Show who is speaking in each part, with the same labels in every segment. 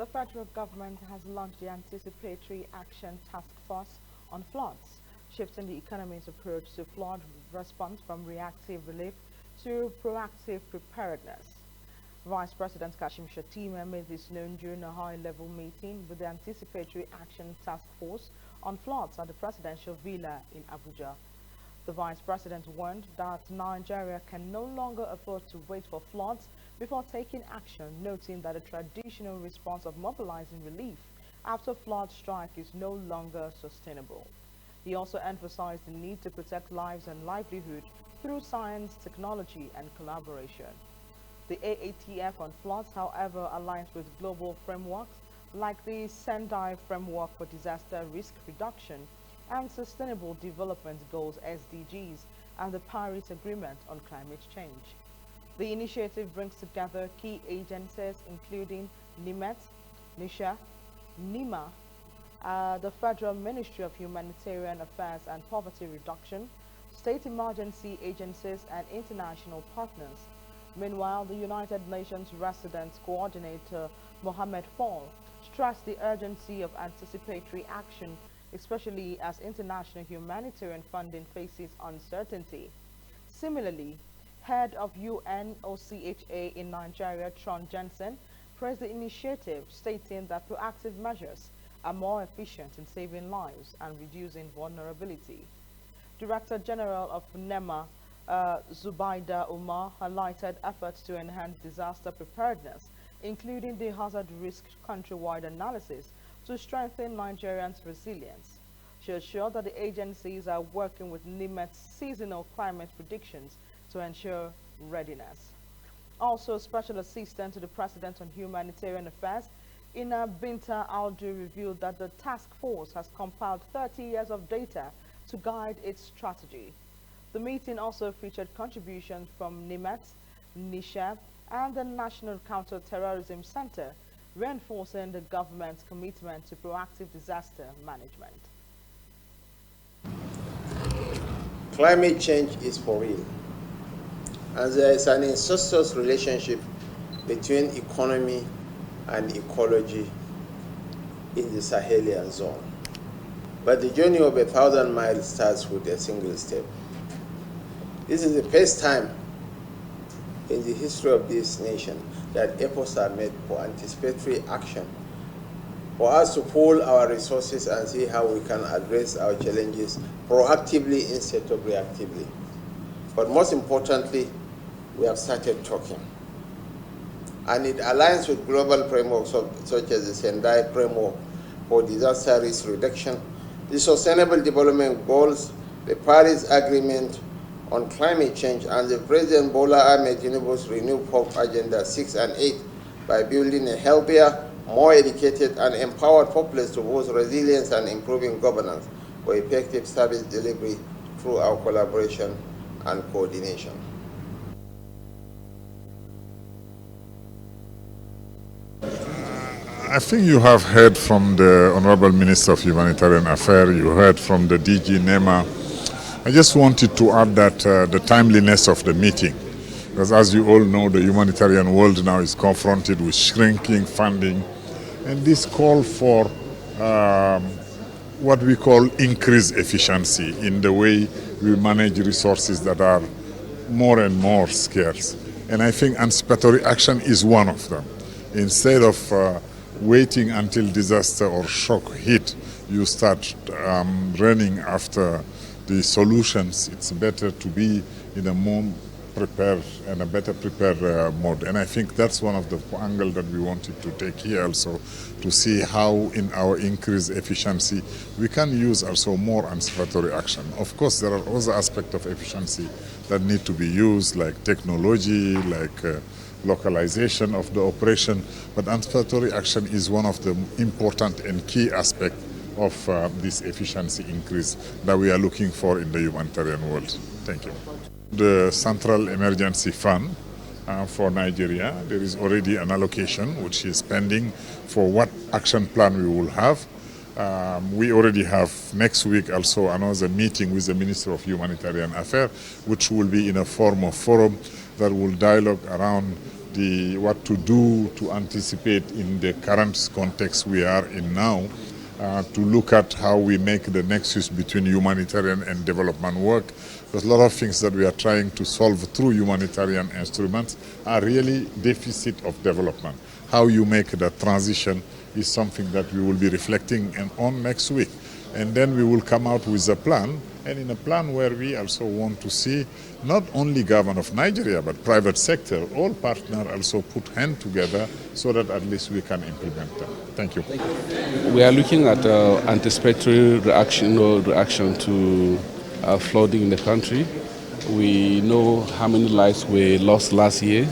Speaker 1: The federal government has launched the Anticipatory Action Task Force on floods, shifting the economy's approach to flood response from reactive relief to proactive preparedness. Vice President Kashim Shettima made this known during a high-level meeting with the Anticipatory Action Task Force on floods at the Presidential Villa in Abuja. The Vice President warned that Nigeria can no longer afford to wait for floods before taking action, noting that the traditional response of mobilizing relief after flood strike is no longer sustainable. He also emphasized the need to protect lives and livelihood through science, technology, and collaboration. The AATF on floods, however, aligns with global frameworks like the Sendai Framework for Disaster Risk Reduction and Sustainable Development Goals (SDGs) and the Paris Agreement on Climate Change. The initiative brings together key agencies including NiMET, NiHSA, NEMA, the Federal Ministry of Humanitarian Affairs and Poverty Reduction, state emergency agencies, and international partners. Meanwhile, the United Nations Resident Coordinator Mohammed Fall stressed the urgency of anticipatory action, especially as international humanitarian funding faces uncertainty. Similarly, head of UNOCHA in Nigeria, Tron Jensen, praised the initiative, stating that proactive measures are more efficient in saving lives and reducing vulnerability. Director General of NEMA, Zubaida Umar, highlighted efforts to enhance disaster preparedness, including the hazard risk countrywide analysis, to strengthen Nigerians' resilience. She assured that the agencies are working with NIMET's seasonal climate predictions to ensure readiness. Also, Special Assistant to the President on Humanitarian Affairs, Ina Binta Aldu, revealed that the task force has compiled 30 years of data to guide its strategy. The meeting also featured contributions from NiMET, NiHSA, and the National Counter-Terrorism Center, reinforcing the government's commitment to proactive disaster management.
Speaker 2: Climate change is for real, and there is an incestuous relationship between economy and ecology in the Sahelian zone. But the journey of 1,000 miles starts with a single step. This is the first time in the history of this nation that efforts are made for anticipatory action, for us to pool our resources and see how we can address our challenges proactively instead of reactively. But most importantly, we have started talking. And it aligns with global frameworks such as the Sendai Framework for Disaster Risk Reduction, the Sustainable Development Goals, the Paris Agreement on Climate Change, and the President Bola Ahmed Tinubu's Renewed Hope Agenda 6 and 8 by building a healthier, more educated, and empowered populace to boost resilience and improving governance for effective service delivery through our collaboration and coordination.
Speaker 3: I think you have heard from the Honorable Minister of Humanitarian Affairs, you heard from the DG NEMA. I just wanted to add that the timeliness of the meeting, because as you all know, the humanitarian world now is confronted with shrinking funding, and this call for what we call increased efficiency in the way we manage resources that are more and more scarce. And I think anticipatory action is one of them. Instead of waiting until disaster or shock hit, you start running after the solutions. It's better to be in a more prepared and a better prepared mode. And I think that's one of the angles that we wanted to take here also, to see how in our increased efficiency we can use also more anticipatory action. Of course, there are other aspects of efficiency that need to be used, like technology, like localization of the operation, but anticipatory action is one of the important and key aspects of this efficiency increase that we are looking for in the humanitarian world. Thank you. The Central Emergency Fund for Nigeria, there is already an allocation which is pending for what action plan we will have. We already have next week also another meeting with the Minister of Humanitarian Affairs, which will be in a form of forum that will dialogue around what to do to anticipate in the current context we are in now, to look at how we make the nexus between humanitarian and development work. Because a lot of things that we are trying to solve through humanitarian instruments are really deficit of development. How you make that transition is something that we will be reflecting on next week. And then we will come out with a plan, and in a plan where we also want to see not only government of Nigeria, but private sector, all partners also put hands together so that at least we can implement them. Thank you.
Speaker 4: We are looking at anticipatory reaction to flooding in the country. We know how many lives were lost last year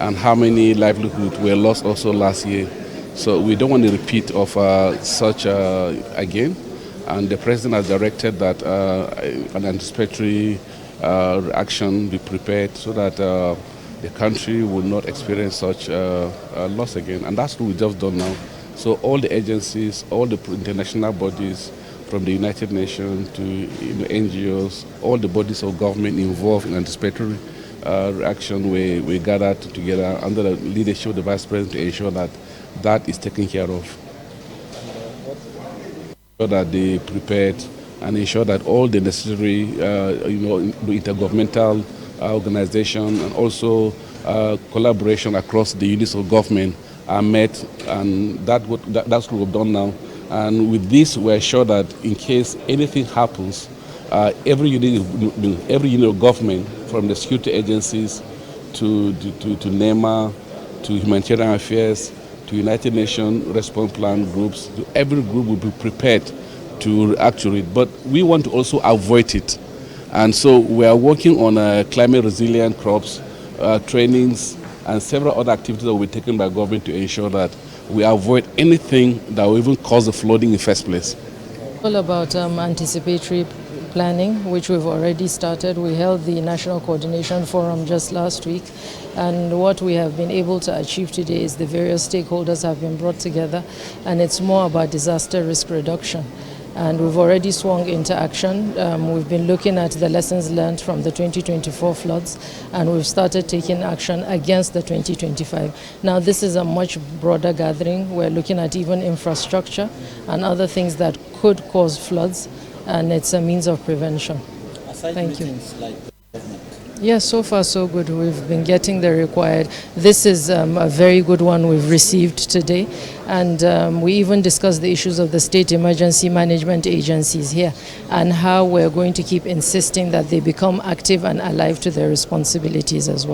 Speaker 4: and how many livelihoods were lost also last year. So we don't want to repeat of such again. And the President has directed that an anticipatory reaction be prepared so that the country will not experience such loss again. And that's what we've just done now. So all the agencies, all the international bodies, from the United Nations to NGOs, all the bodies of government involved in anticipatory reaction, we gathered together under the leadership of the Vice President to ensure that that is taken care of. So that they prepared and ensure that all the necessary, intergovernmental organization and also collaboration across the units of government are met, and that's what we've done now. And with this, we're sure that in case anything happens, every unit of government, from the security agencies to NEMA, to humanitarian affairs, to United Nations response plan groups, every group will be prepared to react to it. But we want to also avoid it. And so we are working on climate resilient crops, trainings, and several other activities that will be taken by government to ensure that we avoid anything that will even cause the flooding in the first place.
Speaker 5: All about anticipatory planning, which we've already started. We held the National Coordination Forum just last week, and what we have been able to achieve today is the various stakeholders have been brought together, and it's more about disaster risk reduction. And we've already swung into action. We've been looking at the lessons learned from the 2024 floods, and we've started taking action against the 2025. Now, this is a much broader gathering. We're looking at even infrastructure and other things that could cause floods, and it's a means of prevention. Thank you. Yes, so far so good. We've been getting the required. This is a very good one we've received today. And we even discussed the issues of the state emergency management agencies here and how we're going to keep insisting that they become active and alive to their responsibilities as well.